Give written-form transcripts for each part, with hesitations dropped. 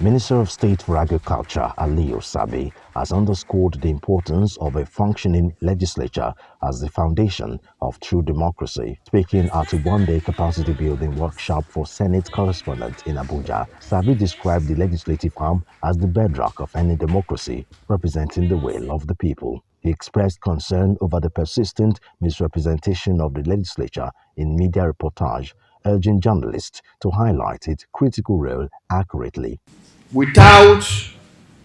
Minister of State for Agriculture, Aliyu Sabi, has underscored the importance of a functioning legislature as the foundation of true democracy. Speaking at a one-day capacity building workshop for Senate correspondents in Abuja, Sabi described the legislative arm as the bedrock of any democracy, representing the will of the people. He expressed concern over the persistent misrepresentation of the legislature in media reportage, urging journalists to highlight its critical role accurately. Without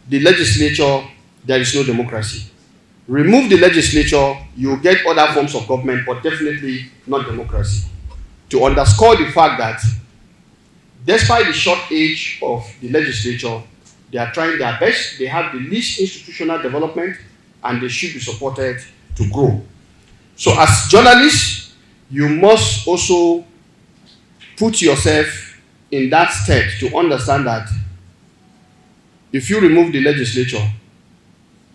the legislature, there is no democracy. Remove the legislature, you get other forms of government, but definitely not democracy. To underscore the fact that despite the short age of the legislature, they are trying their best. They have the least institutional development, and they should be supported to grow. So as journalists, you must also put yourself in that state to understand that if you remove the legislature,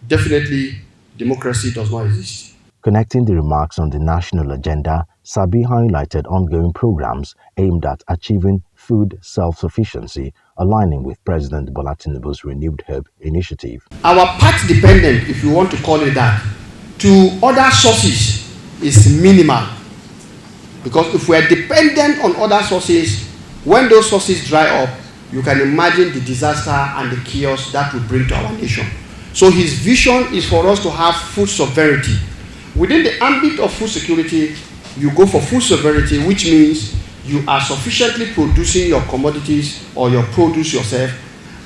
definitely democracy does not exist. Connecting the remarks on the national agenda, Sabi highlighted ongoing programs aimed at achieving food self-sufficiency, aligning with President Bola Tinubu's Renewed Hope initiative. Our part dependent, if you want to call it that, to other sources is minimal. Because if we are dependent on other sources, when those sources dry up, you can imagine the disaster and the chaos that will bring to our nation. So his vision is for us to have food sovereignty. Within the ambit of food security, you go for food sovereignty, which means you are sufficiently producing your commodities or your produce yourself,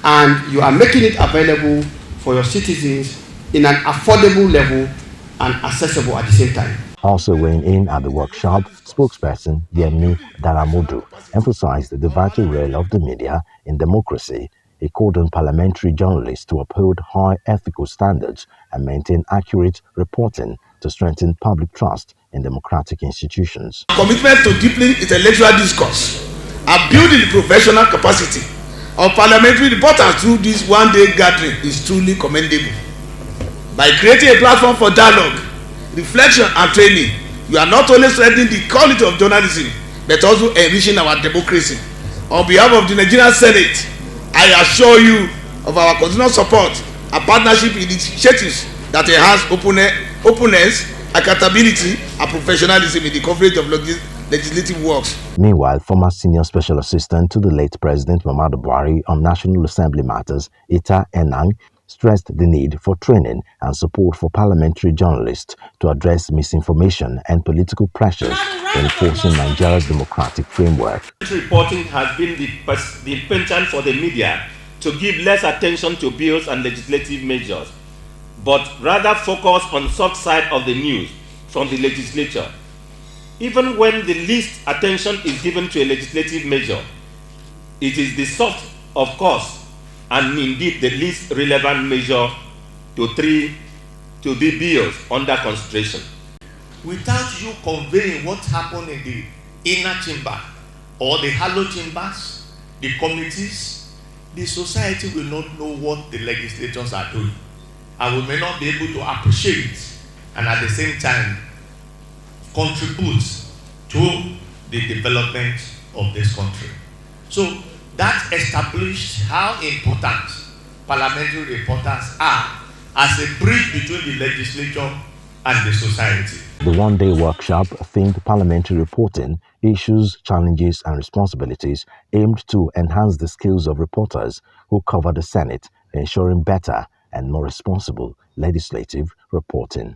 and you are making it available for your citizens in an affordable level and accessible at the same time. Also weighing in at the workshop, spokesperson Yemi Daramodu emphasized the vital role of the media in democracy. He called on parliamentary journalists to uphold high ethical standards and maintain accurate reporting to strengthen public trust in democratic institutions. Commitment to deepening intellectual discourse and building the professional capacity of parliamentary reporters through this one-day gathering is truly commendable. By creating a platform for dialogue, reflection and training, you are not only strengthening the quality of journalism but also enriching our democracy. On behalf of the Nigerian Senate, I assure you of our continued support and partnership initiatives that enhance openness, accountability and professionalism in the coverage of legislative works. Meanwhile, former senior special assistant to the late President Muhammadu Buhari on National Assembly matters, Ita Enang, stressed the need for training and support for parliamentary journalists to address misinformation and political pressures in enforcing Nigeria's democratic framework. Reporting has been the penchant for the media to give less attention to bills and legislative measures, but rather focus on the soft side of the news from the legislature. Even when the least attention is given to a legislative measure, it is the soft, of course, and indeed the least relevant measure to the bills under consideration. Without you conveying what happened in the inner chamber or the hollow chambers, the committees, the society will not know what the legislators are doing, and we may not be able to appreciate and at the same time contribute to the development of this country. So that established how important parliamentary reporters are as a bridge between the legislature and the society. The one-day workshop themed parliamentary reporting, issues, challenges and responsibilities aimed to enhance the skills of reporters who cover the Senate, ensuring better and more responsible legislative reporting.